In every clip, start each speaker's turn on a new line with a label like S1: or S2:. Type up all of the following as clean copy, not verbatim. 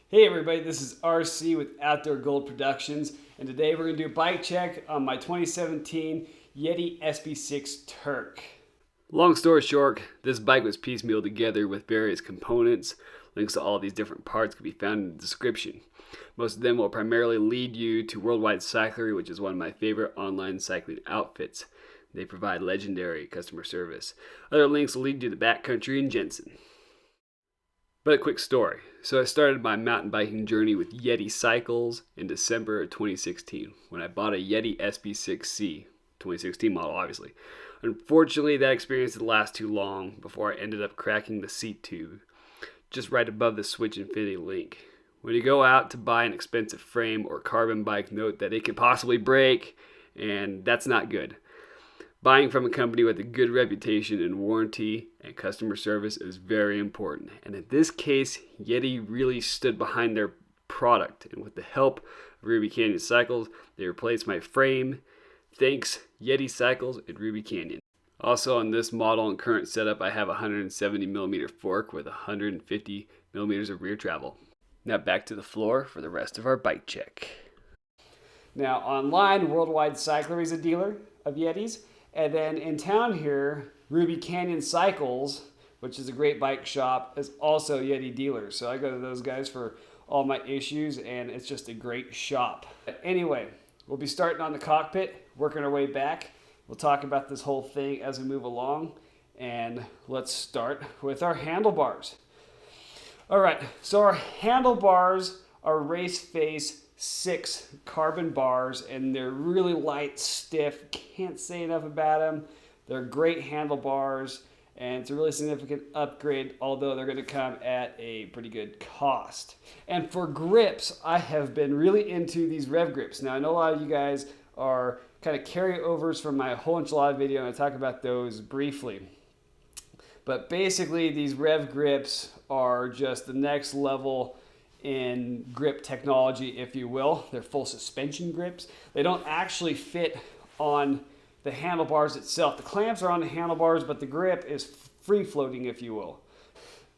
S1: Hey everybody, this is RC with Outdoor Gold Productions, and today we're going to do a bike check on my 2017 Yeti SB6 Turq. Long story short, this bike was piecemealed together with various components. Links to all these different parts can be found in the description. Most of them will primarily lead you to Worldwide Cyclery, which is one of my favorite online cycling outfits. They provide legendary customer service. Other links will lead you to Backcountry and Jensen. But a quick story. So I started my mountain biking journey with Yeti cycles in December of 2016 when I bought a Yeti SB6C, 2016 model obviously. Unfortunately, that experience didn't last too long before I ended up cracking the seat tube, just right above the switch infinity link. When you go out to buy an expensive frame or carbon bike, note that it could possibly break, and that's not good. Buying from a company with a good reputation in warranty and customer service is very important. And in this case, Yeti really stood behind their product. And with the help of Ruby Canyon Cycles, they replaced my frame. Thanks, Yeti Cycles and Ruby Canyon. Also on this model and current setup, I have a 170mm fork with 150mm of rear travel. Now back to the floor for the rest of our bike check. Now online, Worldwide Cyclery is a dealer of Yetis. And then in town here, Ruby Canyon Cycles, which is a great bike shop, is also Yeti dealer. So I go to those guys for all my issues, and it's just a great shop. Anyway, we'll be starting on the cockpit, working our way back. We'll talk about this whole thing as we move along, and let's start with our handlebars. All right, so our handlebars are RACEFACE 6 carbon bars, and they're really light, stiff. Can't say enough about them. They're great handlebars, and it's a really significant upgrade, although they're going to come at a pretty good cost. And for grips, I have been really into these rev grips. Now I know a lot of you guys are kind of carryovers from my whole enchilada video, and I talk about those briefly. But basically these rev grips are just the next level in grip technology, if you will. They're full suspension grips. They don't actually fit on the handlebars itself. The clamps are on the handlebars, but the grip is free floating, if you will.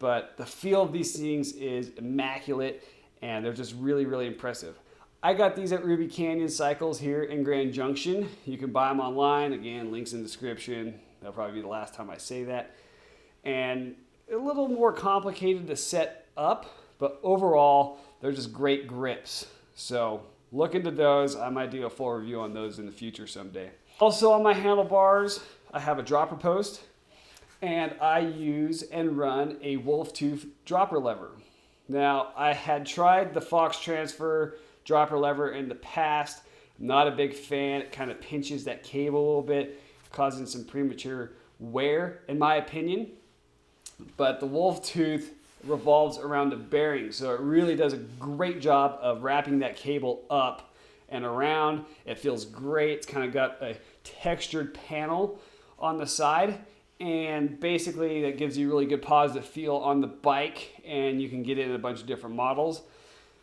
S1: But the feel of these things is immaculate, and they're just really, really impressive. I got these at Ruby Canyon Cycles here in Grand Junction. You can buy them online. Again, links in the description. That'll probably be the last time I say that. And a little more complicated to set up, but overall, they're just great grips. So look into those. I might do a full review on those in the future someday. Also on my handlebars, I have a dropper post, and I use and run a WOLFTOOTH dropper lever. Now, I had tried the Fox transfer dropper lever in the past. I'm not a big fan. It kind of pinches that cable a little bit, causing some premature wear, in my opinion. But the WOLFTOOTH revolves around the bearing, so it really does a great job of wrapping that cable up and around. It feels great. It's kind of got a textured panel on the side, and basically that gives you really good positive feel on the bike, and you can get it in a bunch of different models.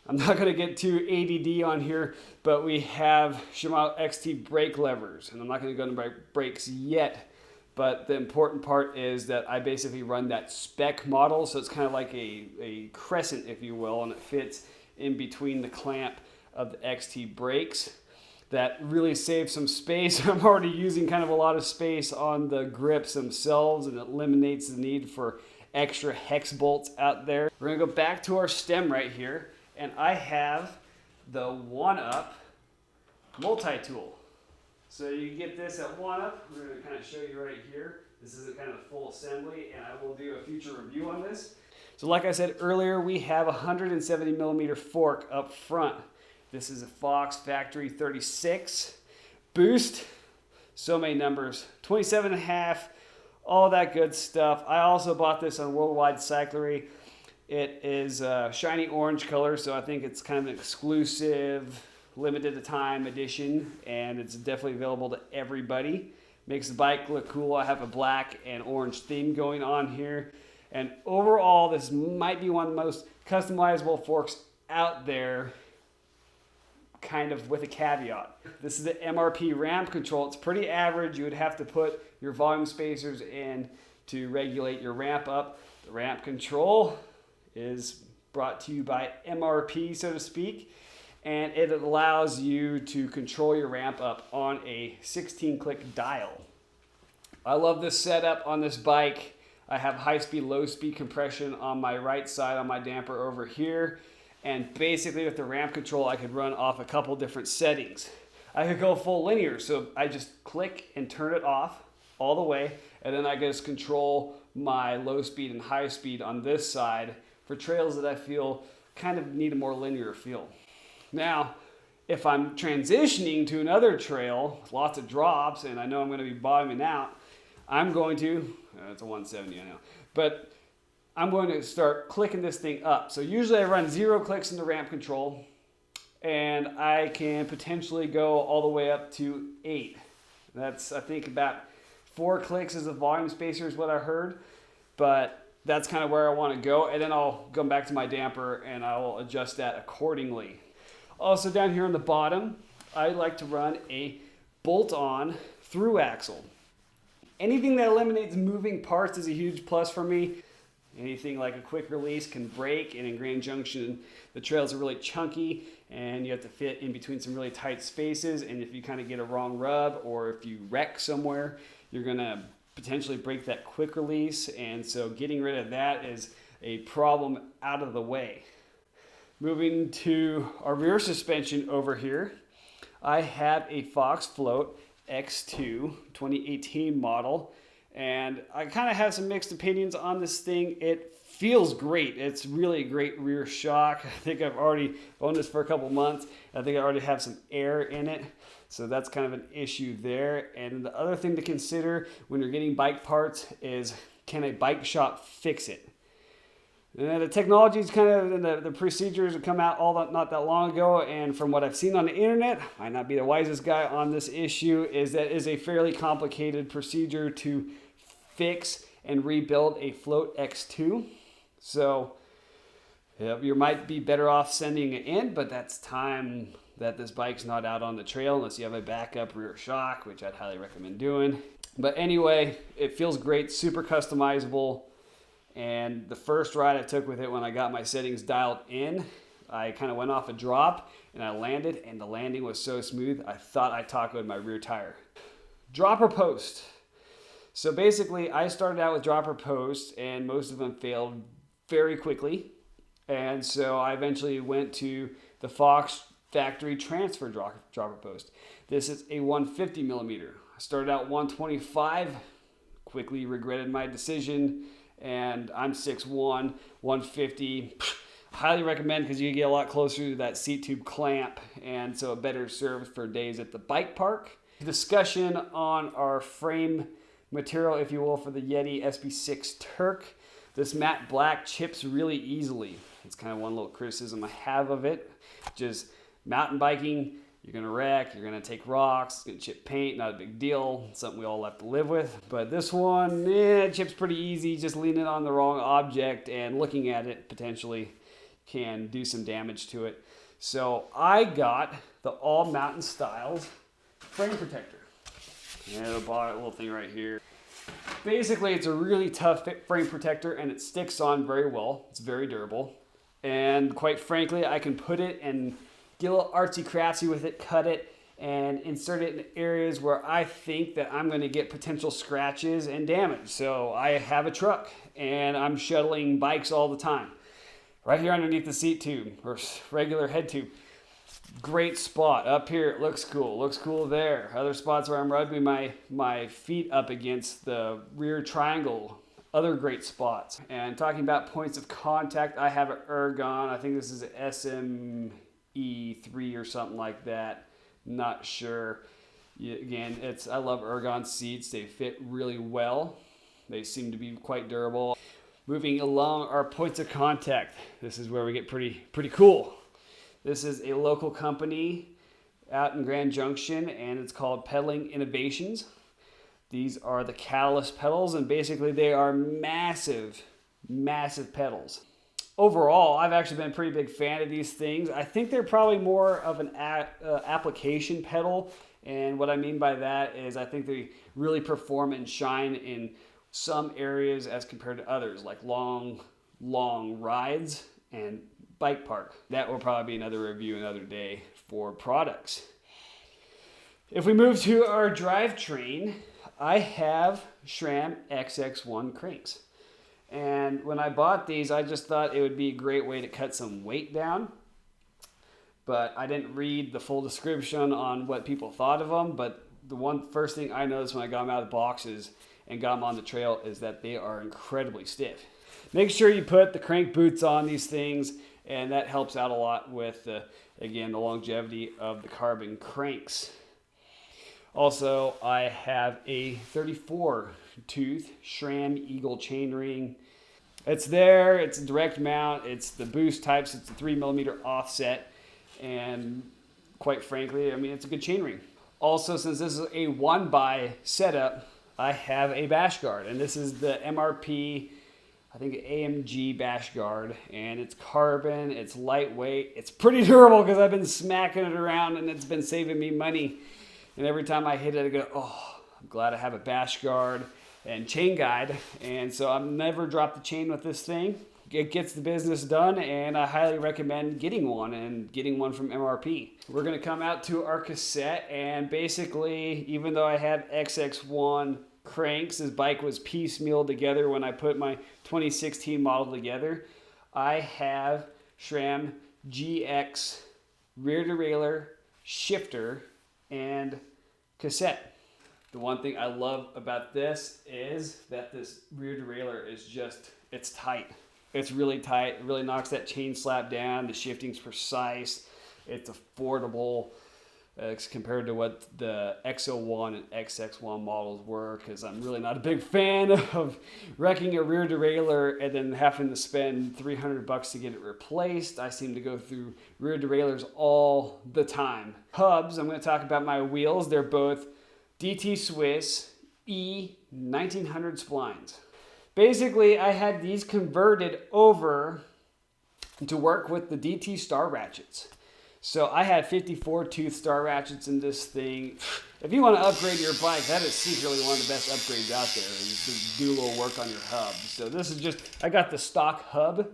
S1: I'm not going to get too ADD on here, but we have SHIMANO XT brake levers, and I'm not going to go into brakes yet. But the important part is that I basically run that spec model, so it's kind of like a crescent, if you will, and it fits in between the clamp of the XT brakes. That really saves some space. I'm already using kind of a lot of space on the grips themselves, and it eliminates the need for extra hex bolts out there. We're going to go back to our stem right here, and I have the ONEUP multi-tool. So you can get this at ONEUP. We're going to kind of show you right here. This is a kind of full assembly, and I will do a future review on this. So like I said earlier, we have a 170mm fork up front. This is a Fox Factory 36 boost. So many numbers. 27.5, all that good stuff. I also bought this on Worldwide Cyclery. It is a shiny orange color, so I think it's kind of an exclusive limited time edition, and it's definitely available to everybody. Makes the bike look cool. I have a black and orange theme going on here, and overall this might be one of the most customizable forks out there, kind of with a caveat. This is the MRP Ramp Control. It's pretty average. You would have to put your volume spacers in to regulate your ramp up. The ramp control is brought to you by MRP, so to speak. And it allows you to control your ramp up on a 16-click dial. I love this setup on this bike. I have high-speed, low-speed compression on my right side on my damper over here. And basically with the ramp control, I could run off a couple different settings. I could go full linear, so I just click and turn it off all the way, and then I just control my low speed and high speed on this side for trails that I feel kind of need a more linear feel. Now, if I'm transitioning to another trail with lots of drops and I know I'm going to be bottoming out, I'm going to, it's a 170 I know, but I'm going to start clicking this thing up. So usually I run 0 clicks in the ramp control, and I can potentially go all the way up to 8. That's, I think, about 4 clicks as a volume spacer is what I heard, but that's kind of where I want to go. And then I'll come back to my damper and I will adjust that accordingly. Also down here on the bottom, I like to run a bolt-on through axle. Anything that eliminates moving parts is a huge plus for me. Anything like a quick release can break, and in Grand Junction, the trails are really chunky and you have to fit in between some really tight spaces, and if you kind of get a wrong rub or if you wreck somewhere, you're going to potentially break that quick release, and so getting rid of that is a problem out of the way. Moving to our rear suspension over here, I have a Fox Float X2 2018 model, and I kind of have some mixed opinions on this thing. It feels great. It's really a great rear shock. I think I've already owned this for a couple months. I think I already have some air in it, so that's kind of an issue there. And the other thing to consider when you're getting bike parts is, can a bike shop fix it? And the technology is kind of, and the procedures have come out not that long ago, and from what I've seen on the internet, might not be the wisest guy on this issue, is that is a fairly complicated procedure to fix and rebuild a Float X2. So you might be better off sending it in, but that's time that this bike's not out on the trail unless you have a backup rear shock, which I'd highly recommend doing. But anyway, it feels great, super customizable. And the first ride I took with it, when I got my settings dialed in, I kind of went off a drop and I landed, and the landing was so smooth, I thought I tacoed my rear tire. Dropper post. So basically, I started out with dropper posts, and most of them failed very quickly. And so I eventually went to the Fox factory transfer dropper post. This is a 150 millimeter. I started out 125, quickly regretted my decision, and I'm 6'1", 150. Highly recommend, because you get a lot closer to that seat tube clamp, and so it better serves for days at the bike park. Discussion on our frame material, if you will, for the Yeti SB6 Turq. This matte black chips really easily. It's kind of one little criticism I have of it. Just mountain biking, you're gonna wreck, you're gonna take rocks, it's gonna chip paint, not a big deal. It's something we all have to live with. But this one, it chips pretty easy. Just leaning on the wrong object and looking at it potentially can do some damage to it. So I got the All Mountain Styles frame protector. And I bought a little thing right here. Basically, it's a really tough frame protector, and it sticks on very well. It's very durable. And quite frankly, I can put it and get a little artsy-craftsy with it, cut it, and insert it in areas where I think that I'm going to get potential scratches and damage. So I have a truck, and I'm shuttling bikes all the time. Right here underneath the seat tube, or regular head tube. Great spot. Up here, it looks cool. Looks cool there. Other spots where I'm rubbing my feet up against the rear triangle. Other great spots. And talking about points of contact, I have an Ergon. I think this is an SME3 or something like that. Not sure. Again, I love Ergon seats. They fit really well. They seem to be quite durable. Moving along our points of contact. This is where we get pretty cool. This is a local company out in Grand Junction, and it's called Pedaling Innovations. These are the Catalyst pedals, and basically they are massive, massive pedals. Overall, I've actually been a pretty big fan of these things. I think they're probably more of an application pedal, and what I mean by that is I think they really perform and shine in some areas as compared to others, like long rides and bike park. That will probably be another review another day for products. If we move to our drivetrain, I have Sram XX1 cranks. And when I bought these, I just thought it would be a great way to cut some weight down. But I didn't read the full description on what people thought of them. But the first thing I noticed when I got them out of the boxes and got them on the trail is that they are incredibly stiff. Make sure you put the crank boots on these things, and that helps out a lot with, again, the longevity of the carbon cranks. Also, I have a 34 tooth Sram Eagle chainring. It's there, it's a direct mount, it's the boost types, it's a 3mm offset, and quite frankly, I mean, it's a good chainring. Also, since this is a one-by setup, I have a bash guard, and this is the MRP, I think AMG bash guard, and it's carbon, it's lightweight, it's pretty durable because I've been smacking it around and it's been saving me money. And every time I hit it, I go, oh, I'm glad I have a bash guard and chain guide. And so I've never dropped the chain with this thing. It gets the business done, and I highly recommend getting one, and getting one from MRP. We're gonna come out to our cassette, and basically, even though I had XX1 cranks, this bike was piecemealed together when I put my 2016 model together. I have Sram GX rear derailleur, shifter, and cassette. The one thing I love about this is that this rear derailleur is just, it's tight. It's really tight. It really knocks that chain slap down. The shifting's precise. It's affordable compared to what the X01 and XX1 models were, because I'm really not a big fan of wrecking a rear derailleur and then having to spend $300 to get it replaced. I seem to go through rear derailleurs all the time. Hubs, I'm going to talk about my wheels. They're both DT Swiss E1900 splines. Basically, I had these converted over to work with the DT star ratchets. So I had 54 tooth star ratchets in this thing. If you want to upgrade your bike, that is secretly one of the best upgrades out there, is to do a little work on your hub. So this is just, I got the stock hub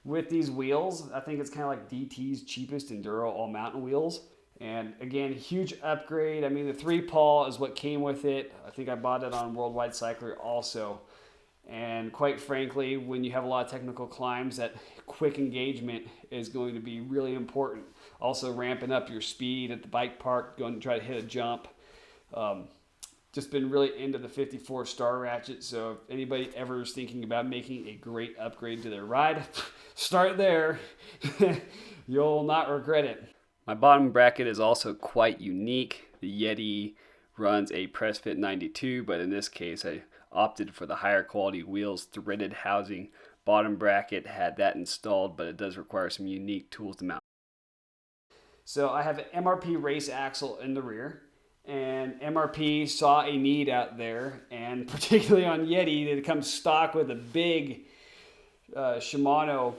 S1: with these wheels. I think it's kind of like DT's cheapest enduro all mountain wheels. And again, huge upgrade. I mean, the 3-paw is what came with it. I think I bought it on Worldwide Cyclery also. And quite frankly, when you have a lot of technical climbs, that quick engagement is going to be really important. Also ramping up your speed at the bike park, going to try to hit a jump. Just been really into the 54 star ratchet. So if anybody ever is thinking about making a great upgrade to their ride, start there. You'll not regret it. My bottom bracket is also quite unique. The Yeti runs a press fit 92, but in this case, I opted for the higher quality wheels, threaded housing. Bottom bracket had that installed, but it does require some unique tools to mount. So I have an MRP race axle in the rear, and MRP saw a need out there, and particularly on Yeti, it comes stock with a big Shimano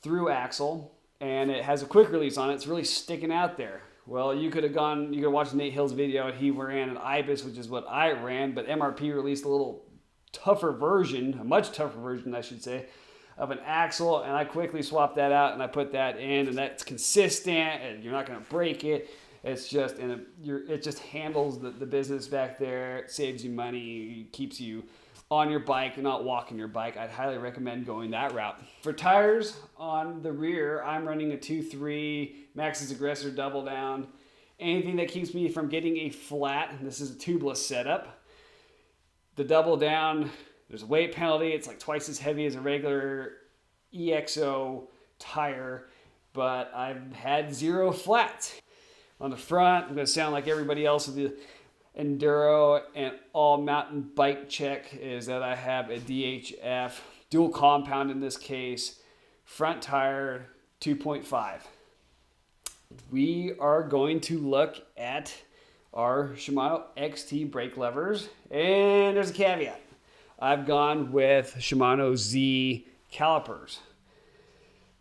S1: through axle, and it has a quick release on it. It's really sticking out there. Well, you could watch Nate Hill's video. He ran an Ibis, which is what I ran, but MRP released a little tougher version, a much tougher version, I should say, of an axle, and I quickly swapped that out and I put that in, and that's consistent, and you're not going to break it. It's just, it just handles the business back there. It saves you money, keeps you on your bike and not walking your bike. I'd highly recommend going that route. For tires on the rear, I'm running a 2.3 MAXXIS Aggressor double down. Anything that keeps me from getting a flat, and this is a tubeless setup. The double down, there's a weight penalty. It's like twice as heavy as a regular EXO tire, but I've had 0 flats. On the front, I'm going to sound like everybody else with the enduro and all mountain bike check, is that I have a DHF dual compound in this case, front tire 2.5. We are going to look at our Shimano XT brake levers, and there's a caveat. I've gone with Shimano Z calipers.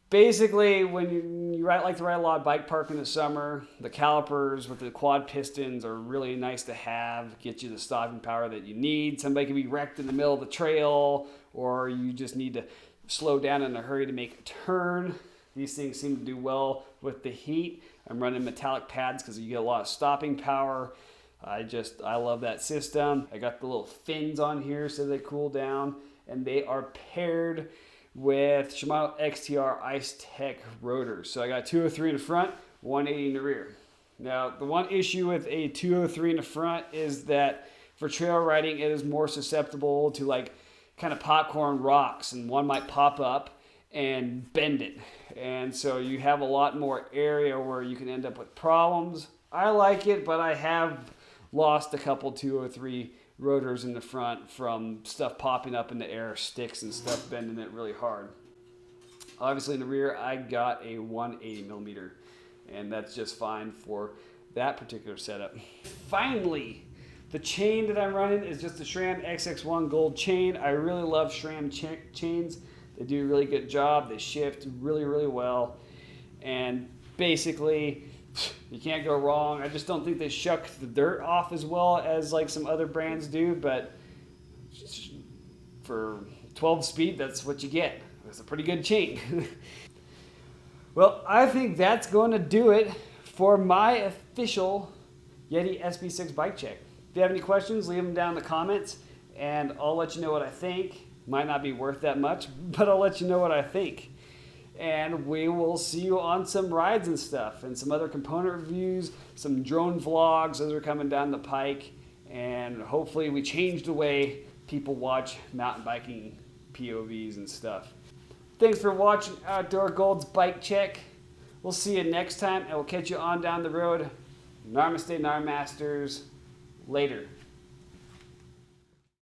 S1: Basically, when you like to ride a lot of bike park in the summer, the calipers with the quad pistons are really nice to have, get you the stopping power that you need. Somebody can be wrecked in the middle of the trail, or you just need to slow down in a hurry to make a turn. These things seem to do well with the heat. I'm running metallic pads because you get a lot of stopping power. I love that system. I got the little fins on here so they cool down, and they are paired with Shimano XTR Ice Tech rotors. So I got 203 in the front, 180 in the rear. Now, the one issue with a 203 in the front is that for trail riding, it is more susceptible to like kind of popcorn rocks, and one might pop up and bend it. And so you have a lot more area where you can end up with problems. I like it, but I have lost a couple 203 rotors in the front from stuff popping up in the air, sticks and stuff bending it really hard. Obviously in the rear, I got a 180 millimeter, and that's just fine for that particular setup. Finally, the chain that I'm running is just the Sram XX1 Gold chain. I really love Sram chains. They do a really good job. They shift really, really well. And basically, you can't go wrong. I just don't think they shuck the dirt off as well as like some other brands do, but for 12 speed, that's what you get. It's a pretty good chain. Well, I think that's going to do it for my official Yeti SB6 bike check. If you have any questions, leave them down in the comments, and I'll let you know what I think. Might not be worth that much, but I'll let you know what I think. And we will see you on some rides and stuff, and some other component reviews, some drone vlogs. Those are coming down the pike, and hopefully we change the way people watch mountain biking POVs and stuff. Thanks for watching Outdoor Gold's Bike Check. We'll see you next time, and we'll catch you on down the road. Namaste, Narmasters. Later.